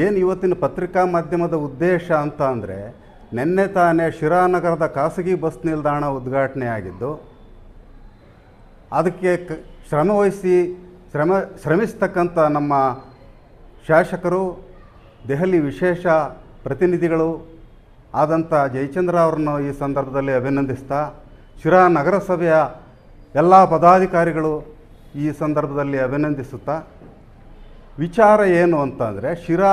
ಏನು ಇವತ್ತಿನ ಪತ್ರಿಕಾ ಮಾಧ್ಯಮದ ಉದ್ದೇಶ ಅಂತ ಅಂದರೆ, ನಿನ್ನೆ ತಾನೇ ಶಿರಾನಗರದ ಖಾಸಗಿ ಬಸ್ ನಿಲ್ದಾಣ ಉದ್ಘಾಟನೆ ಆಗಿದ್ದು, ಅದಕ್ಕೆ ಶ್ರಮಿಸ್ತಕ್ಕಂಥ ನಮ್ಮ ಶಾಸಕರು, ದೆಹಲಿ ವಿಶೇಷ ಪ್ರತಿನಿಧಿಗಳು ಆದಂಥ ಜಯಚಂದ್ರ ಅವರನ್ನು ಈ ಸಂದರ್ಭದಲ್ಲಿ ಅಭಿನಂದಿಸ್ತಾ, ಶಿರಾ ನಗರಸಭೆಯ ಎಲ್ಲ ಪದಾಧಿಕಾರಿಗಳು ಈ ಸಂದರ್ಭದಲ್ಲಿ ಅಭಿನಂದಿಸುತ್ತಾ, ವಿಚಾರ ಏನು ಅಂತಂದರೆ, ಶಿರಾ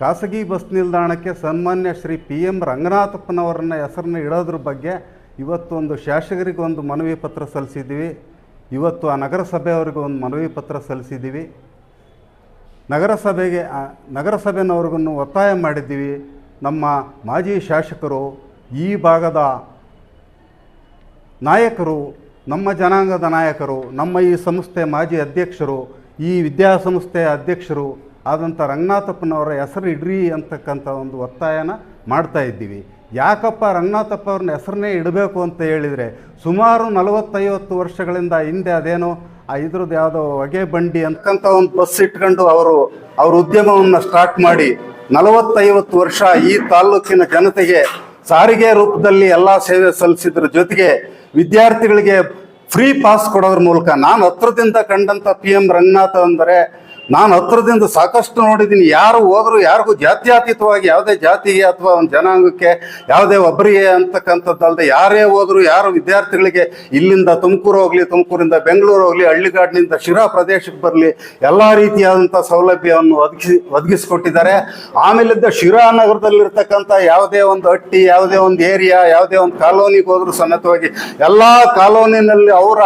ಖಾಸಗಿ ಬಸ್ ನಿಲ್ದಾಣಕ್ಕೆ ಸನ್ಮಾನ್ಯ ಶ್ರೀ PM ರಂಗನಾಥಪ್ಪನವರನ್ನ ಹೆಸರನ್ನ ಇಡೋದ್ರ ಬಗ್ಗೆ ಇವತ್ತು ಒಂದು ಶಾಸಕರಿಗೆ ಒಂದು ಮನವಿ ಪತ್ರ ಸಲ್ಲಿಸಿದ್ದೀವಿ. ಇವತ್ತು ಆ ನಗರಸಭೆಯವರಿಗೆ ಒಂದು ಮನವಿ ಪತ್ರ ಸಲ್ಲಿಸಿದ್ದೀವಿ. ನಗರಸಭೆನವ್ರಿಗೂ ಒತ್ತಾಯ ಮಾಡಿದ್ದೀವಿ. ನಮ್ಮ ಮಾಜಿ ಶಾಸಕರು, ಈ ಭಾಗದ ನಾಯಕರು, ನಮ್ಮ ಜನಾಂಗದ ನಾಯಕರು, ನಮ್ಮ ಈ ಸಂಸ್ಥೆ ಮಾಜಿ ಅಧ್ಯಕ್ಷರು, ಈ ವಿದ್ಯಾಸಂಸ್ಥೆಯ ಅಧ್ಯಕ್ಷರು ಆದಂಥ ರಂಗನಾಥಪ್ಪನವರ ಹೆಸರು ಇಡ್ರಿ ಅಂತಕ್ಕಂಥ ಒಂದು ಒತ್ತಾಯನ ಮಾಡ್ತಾ ಇದ್ದೀವಿ. ಯಾಕಪ್ಪ ರಂಗನಾಥಪ್ಪ ಅವ್ರನ್ನ ಹೆಸರನ್ನೇ ಇಡಬೇಕು ಅಂತ ಹೇಳಿದರೆ, ಸುಮಾರು 40-50 ವರ್ಷಗಳಿಂದ ಹಿಂದೆ ಅದೇನೋ ಇದ್ರದ್ದು ಯಾವುದೋ ಹೊಗೆ ಬಂಡಿ ಅಂತಕ್ಕಂಥ ಒಂದು ಬಸ್ ಇಟ್ಕೊಂಡು ಅವ್ರ ಉದ್ಯಮವನ್ನು ಸ್ಟಾರ್ಟ್ ಮಾಡಿ 40-50 ವರ್ಷ ಈ ತಾಲ್ಲೂಕಿನ ಜನತೆಗೆ ಸಾರಿಗೆ ರೂಪದಲ್ಲಿ ಎಲ್ಲ ಸೇವೆ ಸಲ್ಲಿಸಿದ್ರ ಜೊತೆಗೆ ವಿದ್ಯಾರ್ಥಿಗಳಿಗೆ ಫ್ರೀ ಪಾಸ್ ಕೊಡೋದ್ರ ಮೂಲಕ ನಾನು ಹತ್ರದಿಂದ ಕಂಡಂಥ PM ರಂಗನಾಥ ಅಂದರೆ, ನಾನು ಹತ್ರದಿಂದ ಸಾಕಷ್ಟು ನೋಡಿದ್ದೀನಿ. ಯಾರು ಹೋದರೂ ಯಾರಿಗೂ ಜಾತ್ಯತೀತವಾಗಿ ಯಾವುದೇ ಜಾತಿಗೆ ಅಥವಾ ಒಂದು ಜನಾಂಗಕ್ಕೆ ಯಾವುದೇ ಒಬ್ಬರಿಗೆ ಅಂತಕ್ಕಂಥದ್ದಲ್ಲದೆ ಯಾರೇ ಹೋದರೂ ಯಾರು ವಿದ್ಯಾರ್ಥಿಗಳಿಗೆ ಇಲ್ಲಿಂದ ತುಮಕೂರು ಹೋಗಲಿ, ತುಮಕೂರಿಂದ ಬೆಂಗಳೂರು ಹೋಗಲಿ, ಹಳ್ಳಿಗಾಡಿನಿಂದ ಶಿರಾ ಪ್ರದೇಶಕ್ಕೆ ಬರಲಿ ಎಲ್ಲ ರೀತಿಯಾದಂಥ ಸೌಲಭ್ಯವನ್ನು ಒದಗಿಸಿಕೊಟ್ಟಿದ್ದಾರೆ. ಆಮೇಲಿದ್ದ ಶಿರಾ ನಗರದಲ್ಲಿರ್ತಕ್ಕಂಥ ಯಾವುದೇ ಒಂದು ಹಟ್ಟಿ, ಯಾವುದೇ ಒಂದು ಏರಿಯಾ, ಯಾವುದೇ ಒಂದು ಕಾಲೋನಿಗೆ ಹೋದರೂ ಸಮೇತವಾಗಿ ಎಲ್ಲ ಕಾಲೋನಿನಲ್ಲಿ ಅವರ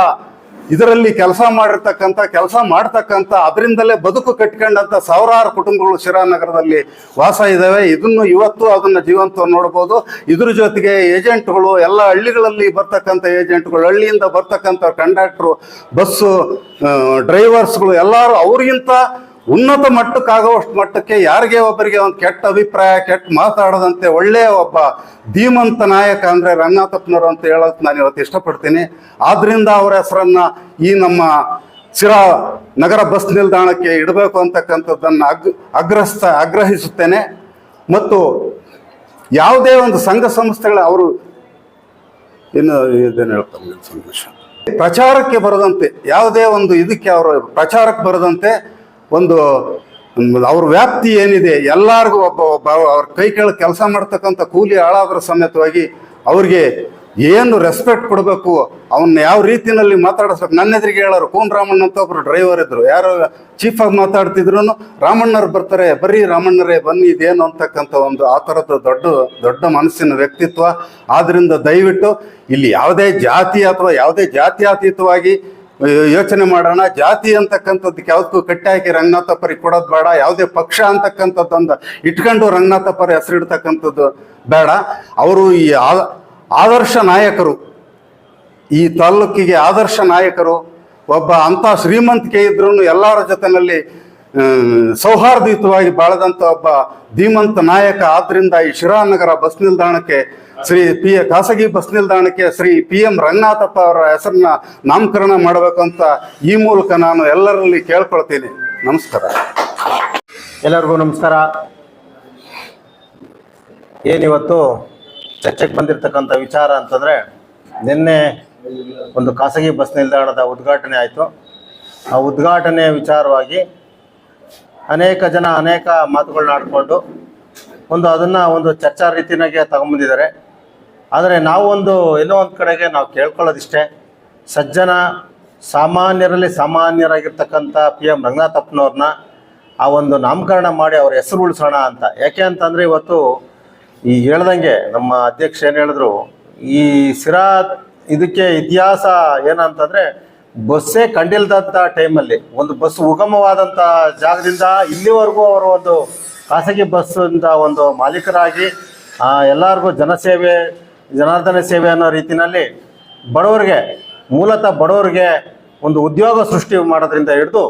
ಇದರಲ್ಲಿ ಕೆಲಸ ಮಾಡ್ತಕ್ಕಂಥ ಅದರಿಂದಲೇ ಬದುಕು ಕಟ್ಕೊಂಡಂಥ ಸಾವಿರಾರು ಕುಟುಂಬಗಳು ಶಿರಾ ನಗರದಲ್ಲಿ ವಾಸ ಇದ್ದಾವೆ. ಇದನ್ನು ಇವತ್ತು ಅದನ್ನು ಜೀವಂತ ನೋಡ್ಬೋದು. ಇದ್ರ ಜೊತೆಗೆ ಏಜೆಂಟ್ಗಳು, ಎಲ್ಲ ಹಳ್ಳಿಗಳಲ್ಲಿ ಬರ್ತಕ್ಕಂಥ ಏಜೆಂಟ್ಗಳು, ಹಳ್ಳಿಯಿಂದ ಬರ್ತಕ್ಕಂಥ ಕಂಡಕ್ಟ್ರು, ಬಸ್ಸು ಡ್ರೈವರ್ಸ್ಗಳು ಎಲ್ಲರೂ ಅವ್ರಿಗಿಂತ ಉನ್ನತ ಮಟ್ಟಕ್ಕಾಗುವಷ್ಟು ಮಟ್ಟಕ್ಕೆ ಯಾರಿಗೆ ಒಬ್ಬರಿಗೆ ಒಂದು ಕೆಟ್ಟ ಅಭಿಪ್ರಾಯ, ಕೆಟ್ಟ ಮಾತಾಡದಂತೆ ಒಳ್ಳೆಯ ಒಬ್ಬ ಧೀಮಂತ ನಾಯಕ ಅಂದರೆ ರಂಗನಾಥಪ್ಪನವರು ಅಂತ ಹೇಳೋಕೆ ನಾನು ಇವತ್ತು ಇಷ್ಟಪಡ್ತೀನಿ. ಆದ್ದರಿಂದ ಅವರ ಹೆಸರನ್ನು ಈ ನಮ್ಮ ಶಿರಾ ನಗರ ಬಸ್ ನಿಲ್ದಾಣಕ್ಕೆ ಇಡಬೇಕು ಅಂತಕ್ಕಂಥದ್ದನ್ನು ಆಗ್ರಹಿಸುತ್ತೇನೆ. ಮತ್ತು ಯಾವುದೇ ಒಂದು ಸಂಘ ಸಂಸ್ಥೆಗಳ ಅವರು ಇದೇನು ಹೇಳ್ತಾರೆ, ಪ್ರಚಾರಕ್ಕೆ ಬರದಂತೆ, ಯಾವುದೇ ಒಂದು ಇದಕ್ಕೆ ಅವರು ಪ್ರಚಾರಕ್ಕೆ ಬರದಂತೆ ಒಂದು ಅವ್ರ ವ್ಯಾಪ್ತಿ ಏನಿದೆ ಎಲ್ಲರಿಗೂ ಒಬ್ಬ ಅವ್ರ ಕೈ ಕೆಳಗೆ ಕೆಲಸ ಮಾಡ್ತಕ್ಕಂಥ ಕೂಲಿ ಆಳಾದ್ರ ಸಮೇತವಾಗಿ ಅವ್ರಿಗೆ ಏನು ರೆಸ್ಪೆಕ್ಟ್ ಕೊಡಬೇಕು, ಅವನ್ನ ಯಾವ ರೀತಿಯಲ್ಲಿ ಮಾತಾಡಿಸ್ಬೇಕು. ನನ್ನ ಎದುರಿಗೆ ಹೇಳೋರು ಕೋನ್ ರಾಮಣ್ಣ ಅಂತ ಒಬ್ರು ಡ್ರೈವರ್ ಇದ್ರು, ಯಾರು ಚೀಫಾಗಿ ಮಾತಾಡ್ತಿದ್ರು, ರಾಮಣ್ಣರು ಬರ್ತಾರೆ, ಬರೀ ರಾಮಣ್ಣರೇ ಬನ್ನಿ ಇದೇನು ಅಂತಕ್ಕಂಥ ಒಂದು ಆ ಥರದ ದೊಡ್ಡ ಮನಸ್ಸಿನ ವ್ಯಕ್ತಿತ್ವ. ಆದ್ದರಿಂದ ದಯವಿಟ್ಟು ಇಲ್ಲಿ ಯಾವುದೇ ಜಾತಿ ಅಥವಾ ಯಾವುದೇ ಜಾತ್ಯತೀತವಾಗಿ ಯೋಚನೆ ಮಾಡೋಣ. ಜಾತಿ ಅಂತಕ್ಕಂಥದ್ದಕ್ಕೆ ಯಾವುದಕ್ಕೂ ಕಟ್ಟಾಕಿ ರಂಗನಾಥಪ್ಪರಿಗೆ ಕೊಡೋದು ಬೇಡ. ಯಾವುದೇ ಪಕ್ಷ ಅಂತಕ್ಕಂಥದ್ದೊಂದು ಇಟ್ಕೊಂಡು ರಂಗನಾಥಪ್ಪರ ಹೆಸರಿಡ್ತಕ್ಕಂಥದ್ದು ಬೇಡ. ಅವರು ಈ ಆದರ್ಶ ನಾಯಕರು, ಈ ತಾಲ್ಲೂಕಿಗೆ ಆದರ್ಶ ನಾಯಕರು. ಒಬ್ಬ ಅಂಥ ಶ್ರೀಮಂತಿಕೆ ಇದ್ರೂ ಎಲ್ಲರ ಜೊತೆಯಲ್ಲಿ ಸೌಹಾರ್ದಯುತವಾಗಿ ಬಾಳದಂಥ ಒಬ್ಬ ಧೀಮಂತ ನಾಯಕ. ಆದ್ದರಿಂದ ಈ ಶಿರಾನಗರ ಬಸ್ ನಿಲ್ದಾಣಕ್ಕೆ ಖಾಸಗಿ ಬಸ್ ನಿಲ್ದಾಣಕ್ಕೆ ಶ್ರೀ PM ರಂಗನಾಥಪ್ಪ ಅವರ ಹೆಸರನ್ನ ನಾಮಕರಣ ಮಾಡಬೇಕು ಅಂತ ಈ ಮೂಲಕ ನಾನು ಎಲ್ಲರಲ್ಲಿ ಕೇಳ್ಕೊಳ್ತೀನಿ. ನಮಸ್ಕಾರ. ಎಲ್ಲರಿಗೂ ನಮಸ್ಕಾರ. ಏನಿವತ್ತು ಚರ್ಚೆಗೆ ಬಂದಿರತಕ್ಕಂಥ ವಿಚಾರ ಅಂತಂದರೆ, ನಿನ್ನೆ ಒಂದು ಖಾಸಗಿ ಬಸ್ ನಿಲ್ದಾಣದ ಉದ್ಘಾಟನೆ ಆಯಿತು. ಆ ಉದ್ಘಾಟನೆ ವಿಚಾರವಾಗಿ ಅನೇಕ ಜನ ಅನೇಕ ಮಾತುಗಳನ್ನ ಆಡ್ಕೊಂಡು ಅದನ್ನು ಒಂದು ಚರ್ಚಾ ರೀತಿಯಾಗೆ ತಗೊಂಬಂದಿದ್ದಾರೆ. ಆದರೆ ನಾವು ಎಲ್ಲೋ ಒಂದು ಕಡೆಗೆ ನಾವು ಕೇಳ್ಕೊಳ್ಳೋದಿಷ್ಟೇ, ಸಜ್ಜನ ಸಾಮಾನ್ಯರಲ್ಲಿ ಸಾಮಾನ್ಯರಾಗಿರ್ತಕ್ಕಂಥ PM ರಂಗನಾಥಪ್ಪನವ್ರನ್ನ ಆ ಒಂದು ನಾಮಕರಣ ಮಾಡಿ ಅವ್ರ ಹೆಸರು ಉಳಿಸೋಣ ಅಂತ. ಯಾಕೆ ಅಂತಂದರೆ, ಇವತ್ತು ಈ ಹೇಳ್ದಂಗೆ ನಮ್ಮ ಅಧ್ಯಕ್ಷ ಏನು ಹೇಳಿದ್ರು, ಈ ಶಿರಾ ಇದಕ್ಕೆ ಇತಿಹಾಸ ಏನಂತಂದರೆ, ಬಸ್ಸೇ ಕಂಡಿಲ್ದಂಥ ಟೈಮಲ್ಲಿ ಒಂದು ಬಸ್ ಉಗಮವಾದಂಥ ಜಾಗದಿಂದ ಇಲ್ಲಿವರೆಗೂ ಅವರು ಒಂದು ಖಾಸಗಿ ಬಸ್ಸಿಂದ ಒಂದು ಮಾಲೀಕರಾಗಿ ಎಲ್ಲರಿಗೂ ಜನಾರ್ದನ ಸೇವೆ ಅನ್ನೋ ರೀತಿಯಲ್ಲಿ ಬಡವರಿಗೆ, ಮೂಲತಃ ಬಡವರಿಗೆ ಒಂದು ಉದ್ಯೋಗ ಸೃಷ್ಟಿ ಮಾಡೋದ್ರಿಂದ ಹಿಡಿದು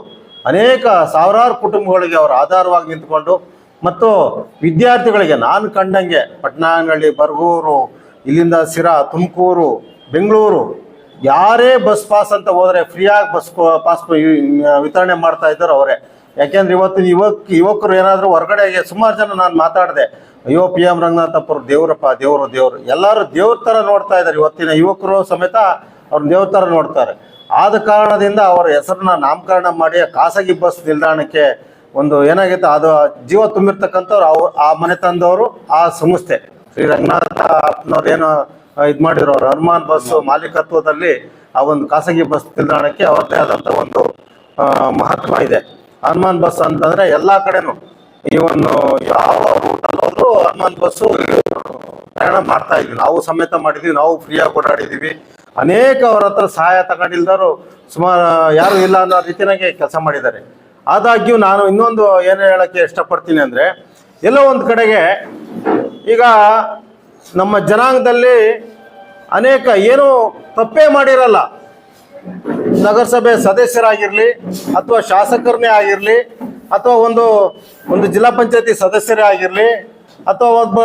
ಅನೇಕ ಸಾವಿರಾರು ಕುಟುಂಬಗಳಿಗೆ ಅವರು ಆಧಾರವಾಗಿ ನಿಂತ್ಕೊಂಡು, ಮತ್ತು ವಿದ್ಯಾರ್ಥಿಗಳಿಗೆ ನಾನು ಕಂಡಂಗೆ ಪಟ್ನಾಂಗಳ್ಳಿ, ಬರಗೂರು, ಇಲ್ಲಿಂದ ಶಿರಾ, ತುಮಕೂರು, ಬೆಂಗಳೂರು ಯಾರೇ ಬಸ್ ಪಾಸ್ ಅಂತ ಹೋದರೆ ಫ್ರೀಯಾಗಿ ಬಸ್ ಪಾಸ್ ವಿತರಣೆ ಮಾಡ್ತಾ ಇದ್ದಾರೆ ಅವರೇ. ಯಾಕೆಂದ್ರೆ ಇವತ್ತಿನ ಯುವಕರು ಏನಾದರೂ ಹೊರಗಡೆಗೆ ಸುಮಾರು ಜನ ನಾನು ಮಾತಾಡಿದೆ, ಅಯ್ಯೋ ಪಿ ಎಂ ರಂಗನಾಥಪ್ಪರು ದೇವರಪ್ಪ, ದೇವರು ಎಲ್ಲರೂ ದೇವ್ರ ಥರ ನೋಡ್ತಾ ಇದ್ದಾರೆ. ಇವತ್ತಿನ ಯುವಕರು ಸಮೇತ ಅವ್ರ ದೇವ್ರ ಥರ ನೋಡ್ತಾರೆ. ಆದ ಕಾರಣದಿಂದ ಅವರ ಹೆಸರನ್ನ ನಾಮಕರಣ ಮಾಡಿ ಖಾಸಗಿ ಬಸ್ ನಿಲ್ದಾಣಕ್ಕೆ ಒಂದು ಏನಾಗಿತ್ತು, ಅದು ಜೀವ ತುಂಬಿರ್ತಕ್ಕಂಥವ್ರು ಆ ಮನೆತನದವರು, ಆ ಸಂಸ್ಥೆ ಶ್ರೀ ರಂಗನಾಥಪ್ಪನವ್ರು ಏನು ಇದು ಮಾಡಿದ್ರು, ಅವ್ರು ಹನುಮಾನ್ ಬಸ್ ಮಾಲೀಕತ್ವದಲ್ಲಿ ಆ ಒಂದು ಖಾಸಗಿ ಬಸ್ ನಿಲ್ದಾಣಕ್ಕೆ ಅವ್ರದ್ದೇ ಆದಂಥ ಒಂದು ಮಹತ್ವ ಇದೆ. ಹನುಮಾನ್ ಬಸ್ ಅಂತಂದರೆ ಎಲ್ಲ ಕಡೆನೂ ಇವನ್ ಯಾವ ರೂಟಲ್ಲಿ ಹೋದ್ರು ಹನುಮಾನ್ ಬಸ್ಸು ಪ್ರಯಾಣ ಮಾಡ್ತಾ ಇದ್ವಿ. ನಾವು ಸಮೇತ ಮಾಡಿದ್ವಿ, ನಾವು ಫ್ರೀಯಾಗಿ ಓಡಾಡಿದ್ದೀವಿ. ಅನೇಕ ಅವ್ರ ಹತ್ರ ಸಹಾಯ ತಗೊಂಡಿಲ್ದರು ಸುಮಾರು ಯಾರು ಇಲ್ಲ ಅನ್ನೋ ರೀತಿಯಾಗೆ ಕೆಲಸ ಮಾಡಿದ್ದಾರೆ. ಆದಾಗ್ಯೂ ನಾನು ಇನ್ನೊಂದು ಏನು ಹೇಳೋಕ್ಕೆ ಇಷ್ಟಪಡ್ತೀನಿ ಅಂದರೆ, ಎಲ್ಲೋ ಒಂದು ಕಡೆಗೆ ಈಗ ನಮ್ಮ ಜನಾಂಗದಲ್ಲಿ ಅನೇಕ ಏನು ತಪ್ಪೇ ಮಾಡಿರಲ್ಲ, ನಗರಸಭೆ ಸದಸ್ಯರಾಗಿರಲಿ ಅಥವಾ ಶಾಸಕರನ್ನೇ ಆಗಿರಲಿ ಅಥವಾ ಒಂದು ಜಿಲ್ಲಾ ಪಂಚಾಯತಿ ಸದಸ್ಯರೇ ಆಗಿರಲಿ ಅಥವಾ ಒಬ್ಬ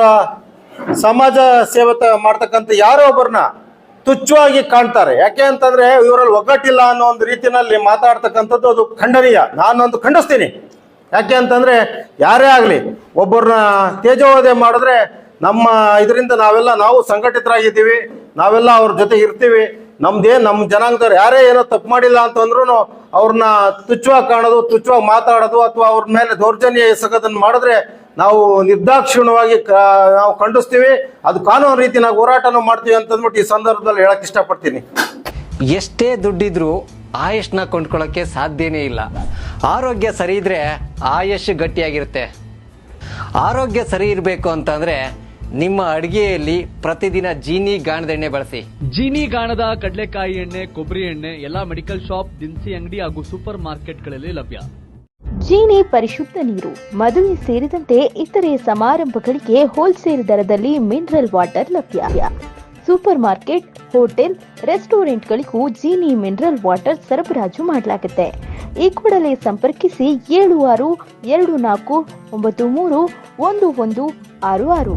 ಸಮಾಜ ಸೇವೆ ಮಾಡ್ತಕ್ಕಂಥ ಯಾರೋ ಒಬ್ಬರನ್ನ ತುಚ್ಛವಾಗಿ ಕಾಣ್ತಾರೆ. ಯಾಕೆ ಅಂತಂದರೆ ಇವರಲ್ಲಿ ಒಗ್ಗಟ್ಟಿಲ್ಲ ಅನ್ನೋ ಒಂದು ರೀತಿಯಲ್ಲಿ ಮಾತಾಡ್ತಕ್ಕಂಥದ್ದು ಅದು ಖಂಡನೀಯ. ನಾನೊಂದು ಖಂಡಿಸ್ತೀನಿ. ಯಾಕೆ ಅಂತಂದರೆ ಯಾರೇ ಆಗಲಿ ಒಬ್ಬರನ್ನ ತೇಜೋವಧೆ ಮಾಡಿದ್ರೆ ನಮ್ಮ ಇದರಿಂದ ನಾವು ಸಂಘಟಿತರಾಗಿದ್ದೀವಿ, ನಾವೆಲ್ಲ ಅವ್ರ ಜೊತೆ ಇರ್ತೀವಿ. ನಮ್ಮ ಜನಾಂಗದವ್ರು ಯಾರೇ ಏನೋ ತಪ್ಪು ಮಾಡಿಲ್ಲ ಅಂತಂದ್ರೂ ಅವ್ರನ್ನ ತುಚ್ಛವಾಗಿ ಕಾಣೋದು, ತುಚ್ಛವಾಗಿ ಮಾತಾಡೋದು ಅಥವಾ ಅವ್ರ ಮೇಲೆ ದೌರ್ಜನ್ಯ ಎಸಗೋದನ್ನು ಮಾಡಿದ್ರೆ ನಾವು ನಿರ್ದಾಕ್ಷಿಣ್ಯವಾಗಿ ನಾವು ಖಂಡಿಸ್ತೀವಿ. ಅದು ಕಾನೂನು ರೀತಿಯಾಗಿ ಹೋರಾಟನೂ ಮಾಡ್ತೀವಿ ಅಂತಂದ್ಬಿಟ್ಟು ಈ ಸಂದರ್ಭದಲ್ಲಿ ಹೇಳಕ್ ಇಷ್ಟಪಡ್ತೀನಿ. ಎಷ್ಟೇ ದುಡ್ಡಿದ್ರೂ ಆಯುಷ್ನ ಕೊಂಡ್ಕೊಳ್ಳೋಕ್ಕೆ ಸಾಧ್ಯನೇ ಇಲ್ಲ. ಆರೋಗ್ಯ ಸರಿ ಇದ್ರೆ ಆಯುಷ್ ಗಟ್ಟಿಯಾಗಿರುತ್ತೆ. ಆರೋಗ್ಯ ಸರಿ ಇರಬೇಕು ಅಂತಂದ್ರೆ ನಿಮ್ಮ ಅಡಿಗೆಯಲ್ಲಿ ಪ್ರತಿದಿನ ಜೀನಿ ಗಾಣದ ಎಣ್ಣೆ ಬಳಸಿ. ಜೀನಿ ಗಾಣದ ಕಡಲೆಕಾಯಿ ಎಣ್ಣೆ, ಕೊಬ್ಬರಿ ಎಣ್ಣೆ ಎಲ್ಲ ಮೆಡಿಕಲ್ ಶಾಪ್, ದಿನಸಿ ಅಂಗಡಿ ಹಾಗೂ ಸೂಪರ್ ಮಾರ್ಕೆಟ್ಗಳಲ್ಲಿ ಲಭ್ಯ. ಜೀನಿ ಪರಿಶುದ್ಧ ನೀರು. ಮದುವೆ ಸೇರಿದಂತೆ ಇತರೆ ಸಮಾರಂಭಗಳಿಗೆ ಹೋಲ್ಸೇಲ್ ದರದಲ್ಲಿ ಮಿನರಲ್ ವಾಟರ್ ಲಭ್ಯ. ಸೂಪರ್ ಮಾರ್ಕೆಟ್, ಹೋಟೆಲ್, ರೆಸ್ಟೋರೆಂಟ್ಗಳಿಗೂ ಜೀನಿ ಮಿನರಲ್ ವಾಟರ್ ಸರಬರಾಜು ಮಾಡಲಾಗುತ್ತೆ. ಈ ಕೂಡಲೇ ಸಂಪರ್ಕಿಸಿ 7624931166.